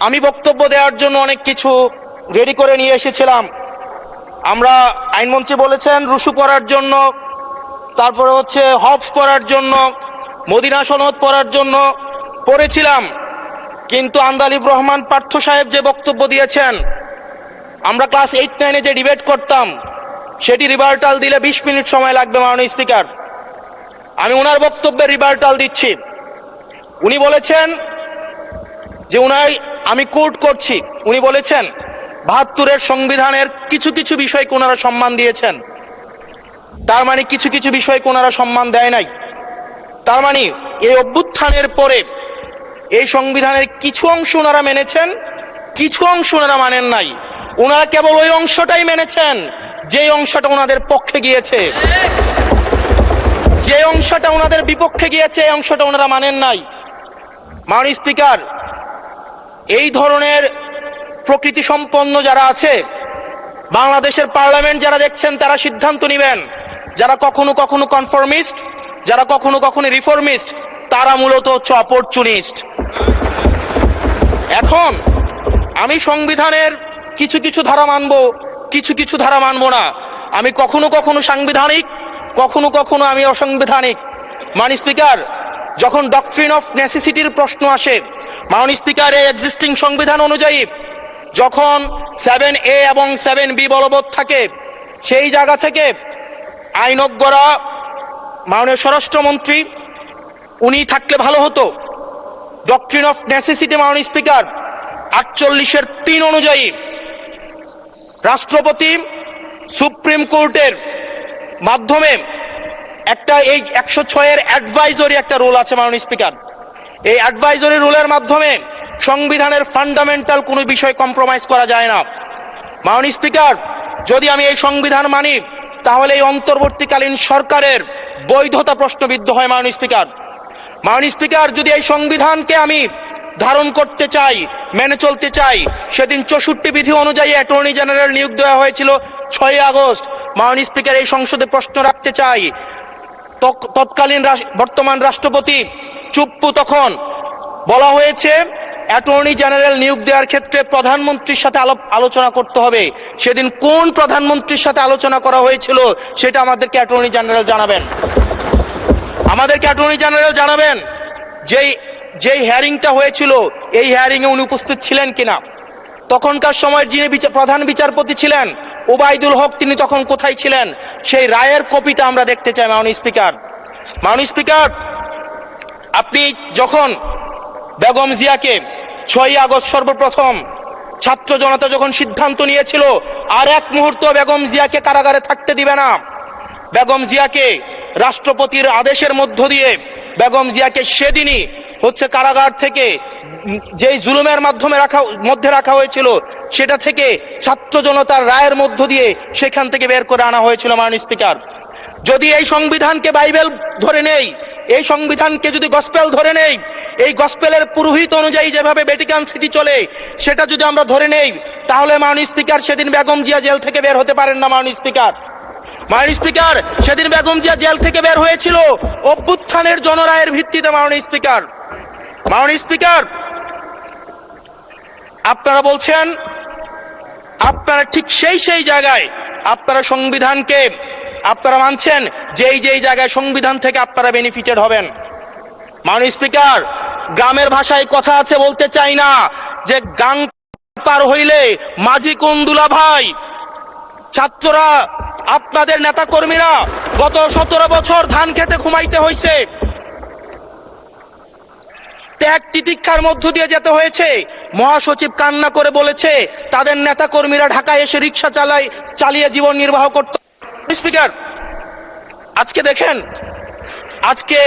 আমি বক্তব্য দেওয়ার জন্য অনেক কিছু রেডি করে নিয়ে এসেছিলাম। আমরা আইনমন্ত্রী বলেছেন রুশু পড়ার জন্য, তারপরে হচ্ছে হবস পড়ার জন্য, মদিনা সনদ পড়ার জন্য পড়েছিলাম, কিন্তু আন্দালিব রহমান পার্থ সাহেব যে বক্তব্য দিয়েছেন, আমরা ক্লাস 8-9-এ যে ডিবেট করতাম সেটি রিভার্টাল দিলে 20 মিনিট সময় লাগবে। মাননীয় স্পিকার, আমি ওনার বক্তব্যে রিভার্টাল দিচ্ছি। উনি বলেছেন যে আমি কোট করছি, উনি বলেছেন ৭২-এর সংবিধানের কিছু কিছু বিষয়কে ওনারা সম্মান দিয়েছেন। তার মানে কিছু কিছু বিষয়কে ওনারা সম্মান দেয় নাই। তার মানে এই অভ্যুত্থানের পরে এই সংবিধানের কিছু অংশ ওনারা মেনেছেন, কিছু অংশ ওনারা মানেন নাই। ওনারা কেবল ওই অংশটাই মেনেছেন যে অংশটা ওনাদের পক্ষে গিয়েছে, যে অংশটা ওনাদের বিপক্ষে গিয়েছে এই অংশটা ওনারা মানেন নাই। মাননীয় স্পিকার, এই ধরনের প্রকৃতি সম্পন্ন যারা আছে বাংলাদেশের পার্লামেন্ট, যারা দেখছেন তারা সিদ্ধান্ত নেবেন। যারা কখনো কখনো কনফরমিস্ট, যারা কখনো কখনো রিফর্মিস্ট, তারা মূলত হচ্ছে অপরচুনিস্ট। এখন আমি সংবিধানের কিছু কিছু ধারা মানব, কিছু কিছু ধারা মানব না। আমি কখনো কখনো সাংবিধানিক, কখনো কখনো আমি অসাংবিধানিক। মাননীয় স্পিকার, যখন ডক্ট্রিন অফ নেসেসিটির প্রশ্ন আসে, মাননীয় স্পিকার, এই এক্সিস্টিং সংবিধান অনুযায়ী যখন 7A এবং 7B বলবৎ থাকে, সেই জায়গা থেকে আইনজ্ঞরা, মাননীয় স্বরাষ্ট্রমন্ত্রী উনি থাকলে ভালো হতো। ডক্ট্রিন অফ নেসেসিটি মাননীয় স্পিকার 48-3 অনুযায়ী রাষ্ট্রপতি সুপ্রিম কোর্টের মাধ্যমে একটা এই 106-এর অ্যাডভাইজরি একটা রুল আছে মাননীয় স্পিকার। এই অ্যাডভাইজরি রুলের মাধ্যমে সংবিধানের ফান্ডামেন্টাল কোনো বিষয় কম্প্রোমাইজ করা যায় না। মাননীয় স্পিকার, যদি আমি এই সংবিধান মানি তাহলে এই অন্তর্বর্তীকালীন সরকারের বৈধতা প্রশ্নবিদ্ধ হয়। মাননীয় স্পিকার, মাননীয় স্পিকার, যদি এই সংবিধানকে আমি ধারণ করতে চাই, মেনে চলতে চাই, সেদিন 64 বিধি অনুযায়ী অ্যাটর্নি জেনারেল নিয়োগ দেওয়া হয়েছিল 6 আগস্ট। মাননীয় স্পিকার, এই সংসদে প্রশ্ন রাখতে চাই, তৎকালীন বর্তমান রাষ্ট্রপতি চুপ্পু, তখন বলা হয়েছে অ্যাটর্নি জেনারেল নিয়োগ দেওয়ার ক্ষেত্রে প্রধানমন্ত্রীর সাথে আলোচনা করতে হবে। সেদিন কোন প্রধানমন্ত্রীর সাথে আলোচনা করা হয়েছিল সেটা আমাদেরকে অ্যাটর্নি জেনারেল জানাবেন। আমাদেরকে অ্যাটর্নি জেনারেল জানাবেন যেই হিয়ারিংটা হয়েছিল এই হিয়ারিংয়ে উনি উপস্থিত ছিলেন কিনা। তখনকার সময় যিনি প্রধান বিচারপতি ছিলেন ওবায়দুল হক, তিনি তখন কোথায় ছিলেন? সেই রায়ের কপিটা আমরা দেখতে চাই। মাননীয় স্পিকার, মাননীয় স্পিকার, আপনি যখন বেগম জিয়াকে 6 আগস্ট সর্বপ্রথম ছাত্র জনতা যখন সিদ্ধান্ত নিয়েছিল আর এক মুহূর্ত বেগম জিয়াকে কারাগারে থাকতে দিবে না, বেগম জিয়াকে রাষ্ট্রপতির আদেশের মধ্য দিয়ে বেগম জিয়াকে সেদিনই হচ্ছে কারাগার থেকে যেই জুলুমের মধ্যে রাখা হয়েছিল সেটা থেকে ছাত্র জনতার রায়ের মধ্য দিয়ে সেখান থেকে বের করে আনা হয়েছিল। মাননীয় স্পিকার, যদি এই সংবিধানকে বাইবেল ধরে নেই, এই সংবিধানকে যদি গসপেল ধরে নেই, এই গসপেলের পুরোহিত অনুযায়ী যেভাবে ভ্যাটিকান সিটি চলে সেটা যদি আমরা ধরে নেই, তাহলে মাননীয় স্পিকার সেদিন বেগম জিয়া জেল থেকে বের হতে পারেন না। মাননীয় স্পিকার, মাননীয় স্পিকার, সেদিন বেগম জিয়া জেল থেকে বের হয়েছিল অভ্যুত্থানের জনরায়ের ভিত্তিতে। মাননীয় স্পিকার, মাননীয় স্পিকার, আপনারা বলছেন আপনারা ঠিক সেই জায়গায় আপনারা সংবিধানকে আপনারা মানছেন যেই জায়গায় সংবিধান থেকে আপনারা বেনিফিটেড হবেন। মাননীয় স্পিকার, গ্রামের ভাষায় কথা আছে, বলতে চাই না, যে গাং পার হইলে মাঝি কোন দুলা ভাই। ছাত্ররা, আপনাদের নেতা কর্মীরা গত 17 বছর ধান খেতে ঘুমাইতে হয়েছে, ত্যাগ তিতিক্ষার মধ্য দিয়ে যেতে হয়েছে। মহাসচিব কান্না করে বলেছে তাদের নেতা কর্মীরা ঢাকায় এসে রিক্সা চালিয়ে জীবন নির্বাহ করত। স্পিকার, আজকে দেখেন, আজকে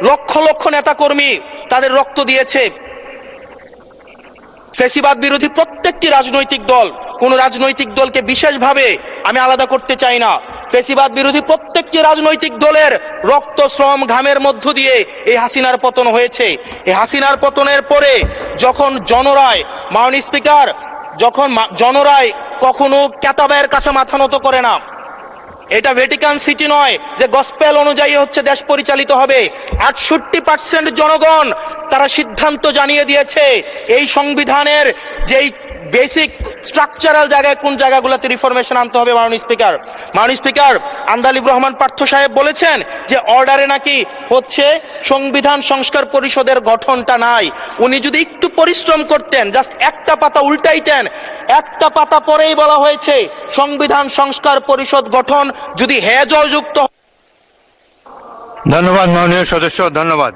লক্ষ লক্ষ নেতা কর্মী তাদের রক্ত দিয়েছে। ফ্যাসিবাদ বিরোধী প্রত্যেকটি রাজনৈতিক দল, কোন রাজনৈতিক দলকে বিশেষভাবে আমি আলাদা করতে চাই না, ফ্যাসিবাদ বিরোধী প্রত্যেকটি রাজনৈতিক দলের রক্ত, শ্রম, ঘামের মধ্য দিয়ে এই হাসিনার পতন হয়েছে। এই হাসিনার পতনের পরে যখন জনরায়, মাননীয় স্পিকার, যখন জনরায় কখনো কেতাবের কাছে মাথা নত করে না, এটা ভ্যাটিকান সিটি নয় যে গসপেল অনুযায়ী হচ্ছে দেশ পরিচালিত হবে। 68% জনগণ তারা সিদ্ধান্ত জানিয়ে দিয়েছে এই সংবিধানের যেই বেসিক স্ট্রাকচারাল জায়গায় কোন জায়গাগুলোতে রিফরমেশন আনতে হবে। মাননীয় স্পিকার আন্দালিব রহমান পার্থ সাহেব বলেছেন যে অর্ডারে নাকি হচ্ছে সংবিধান সংস্কার পরিষদের গঠনটা নাই। উনি যদি একটু পরিশ্রম করতেন, জাস্ট একটা পাতা উল্টাইতেন, একটা পাতা পরেই বলা হয়েছে সংবিধান সংস্কার পরিষদ গঠন যদি জয়যুক্ত। ধন্যবাদ মাননীয় সদস্য, ধন্যবাদ।